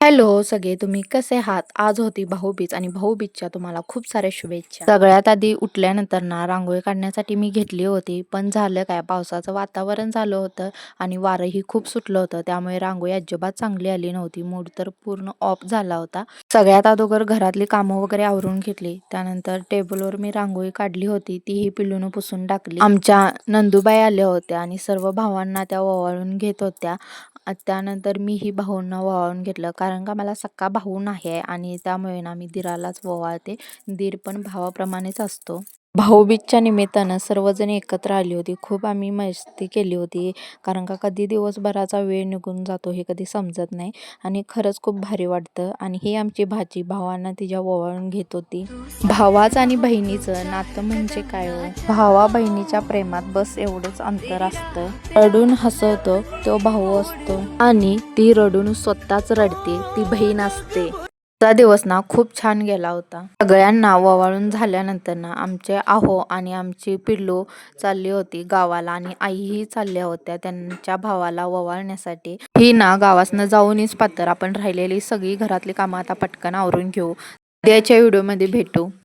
Hello सगळे, तुम्ही कसे आहात? आज होती भाऊबीज आणि भाऊबीजच्या तुम्हाला खूप साऱ्या शुभेच्छा. सगळ्यात आधी उठल्यानंतर ना रांगोळी काढण्यासाठी मी घेतली होती, पण झालं काय, पावसाचं वातावरण झालं होतं आणि वारंही खूप सुटलं होतं, त्यामुळे रांगोळी अजिबात चांगली आली नव्हती. मूड तर पूर्ण ऑफ झाला होता. सगळ्यात अगोदर घरातली कामं वगैरे आवरून घेतली. त्यानंतर टेबलवर मी रांगोळी काढली होती, तीही पिलूनं पुसून टाकली. आमच्या नंदुबाई आल्या होत्या आणि सर्व भावांना त्या ओवाळून घेत होत्या. त्यानंतर मीही भाऊंना ओवाळून घेतलं, कारण का मला सक्का भाऊ नाही आहे आणि त्यामुळे ना मी दीरालाच ओवाळते. दीर पण भावाप्रमाणेच असतो. भाऊबीजच्या निमित्तानं सर्वजण एकत्र आली होती. खूप आम्ही मस्ती केली होती, कारण का कधी दिवसभराचा वेळ निघून जातो हे कधी समजत नाही आणि खरंच खूप भारी वाटतं. आणि ही आमची भाची भावांना तिच्या ओवाळून घेत होती. भावाचं आणि बहिणीचं नातं म्हणजे काय हो? भावा बहिणीच्या प्रेमात बस एवढंच अंतर असतं. रडून हसवतो तो भाऊ असतो आणि ती रडून स्वतःच रडते ती बहीण असते. चा दिवस ना खूप छान गेला होता. सगळ्यांना ओवाळून झाल्यानंतर ना आमचे आहो आणि आमची पिल्लू चालली होती गावाला आणि आईही चालल्या होत्या त्यांच्या भावाला ओवाळण्यासाठी. ही ना गावासनं जाऊनच पातर आपण राहिलेली सगळी घरातली कामं आता पटकन आवरून घेऊ. उद्याच्या व्हिडिओमध्ये भेटू.